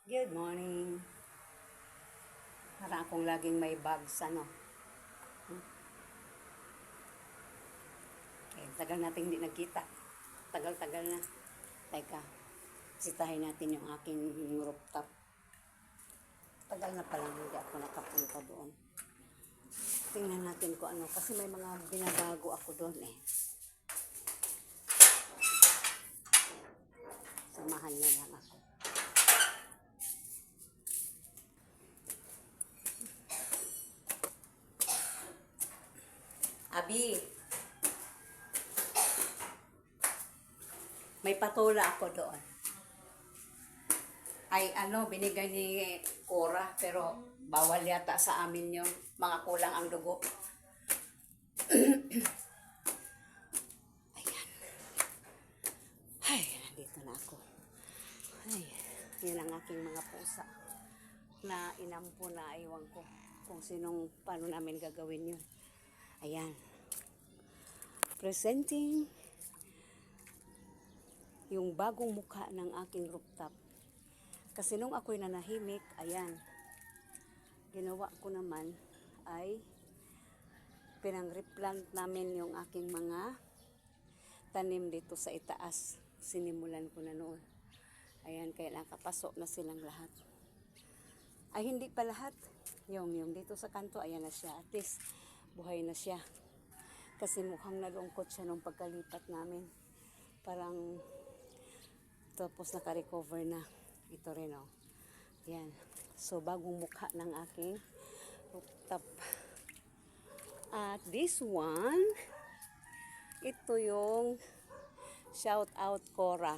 Good morning. Para akong laging may bags, ano. Okay, tagal natin hindi nagkita. Tagal-tagal na. Teka, sitahin natin yung aking rooftop. Tagal na palang hindi ako nakapunta doon. Tingnan natin kung ano, kasi may mga binabago ako doon eh. Samahan niyo lang ako. Abi, may patula ako doon. Ay ano, binigay ni Cora, pero bawal yata sa amin yung mga kulang ang dugo. Ayan. Ay, nandito na ako. Ay, yun ang aking mga pusa na inampo na iwan ko kung sinong paano namin gagawin yun. Ayan. Presenting yung bagong mukha ng aking rooftop. Kasi nung ako'y nanahimik, ayan, ginawa ko naman ay pinang-replant namin yung aking mga tanim dito sa itaas. Sinimulan ko na noon. Ayan, kaya nakapasok na silang lahat. Ay, hindi pa lahat. Yung dito sa kanto, ayan na siya. At least, buhay na siya. Kasi mukhang nalungkot siya nung pagkalipat namin. Parang, tapos naka-recover na. Ito rin, oh. Yan. So, bagong mukha ng aking rooftop. At this one, ito yung shout out Cora.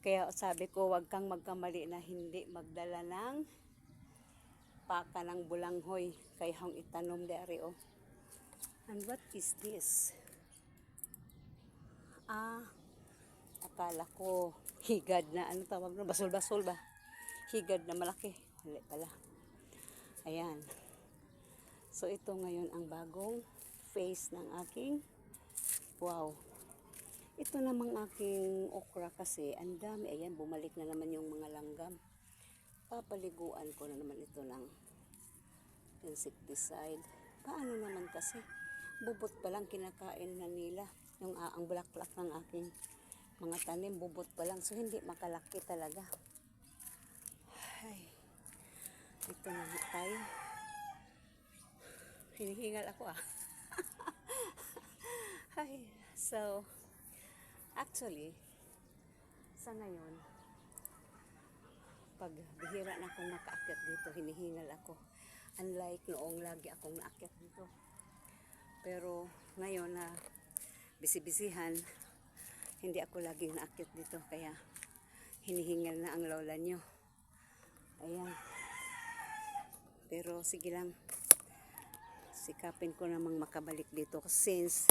Kaya sabi ko, wag kang magkamali na hindi magdala ng paka ng bulanghoy. Kaya hong itanom dari, oh. And what is this? Akala ko higad na, ano tawag na, basol-basol ba? Higad na malaki. Wala pala. Ayan. So, ito ngayon ang bagong face ng aking, wow. Ito namang aking okra kasi, ang dami. Ayan, bumalik na naman yung mga langgam. Papaliguan ko na naman ito ng insecticide. Paano naman kasi? Bubot pa lang kinakain na nila. Yung ang bulaklak ng aking mga tanim, bubot pa lang. So, hindi makalaki talaga. Ay, ito na tayo. Hinihingal ako Ay, so, actually, sa ngayon, pag bihira na akong makaakyat dito, hinihingal ako. Unlike noong lagi akong naakyat dito. Pero, ngayon na bisibisihan, hindi ako lagi naakyat dito. Kaya, hinihingal na ang lola nyo. Ayan. Pero, sige lang. Sikapin ko namang makabalik dito. Since,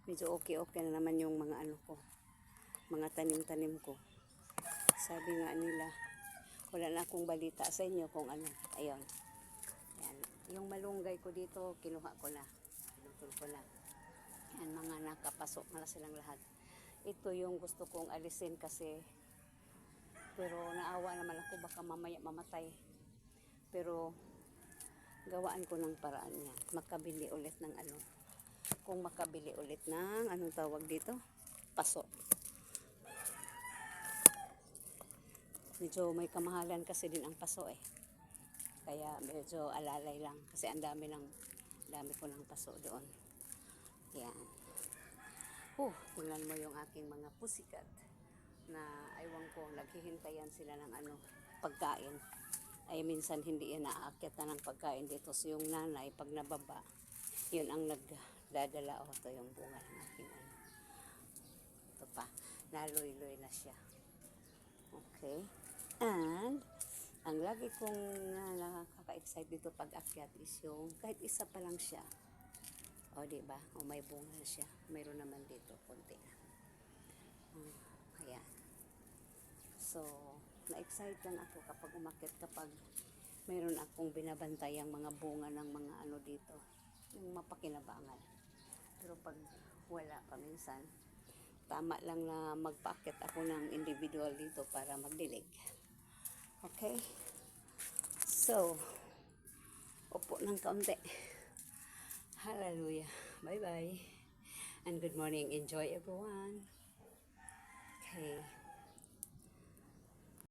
medyo okay na naman yung mga ano ko. Mga tanim-tanim ko. Sabi nga nila, wala na akong balita sa inyo kung ano. Ayun. Ayan. Yung malunggay ko dito, kinuha ko na. Pinutol ko na. Yan, mga nakapasok na silang lahat. Ito yung gusto kong alisin kasi pero naawa naman ako baka mamaya mamatay. Pero gawaan ko ng paraan yan. Makabili ulit ng ano. Kung makabili ulit ng anong tawag dito? Paso. Medyo may kamahalan kasi din ang paso eh. Kaya medyo alalay lang kasi ang dami ko ng paso doon. Yan. Tingnan mo yung aking mga pusikat na aywan ko, naghihintayan sila ng ano, pagkain. Ay minsan hindi yan naaakyat na ng pagkain dito. So yung nanay, pag nababa, yun ang nagdadala. Ito yung bunga ng aking ano. Ito pa, naloy-loy na siya. Okay. And, ang lagi kong nakaka-excite dito pag akyat is yung, kahit isa pa lang siya. O, diba? O, may bunga na siya. Mayroon naman dito, konti na. Ayan. So, na-excite lang ako kapag umakyat, kapag mayroon akong binabantayang mga bunga ng mga ano dito. Yung mapakinabangan. Pero pag wala pa minsan, tama lang na magpaakyat ako ng individual dito para magdilig. Okay? So, upo ng kaunti. Hallelujah. Bye-bye. And good morning. Enjoy, everyone. Okay.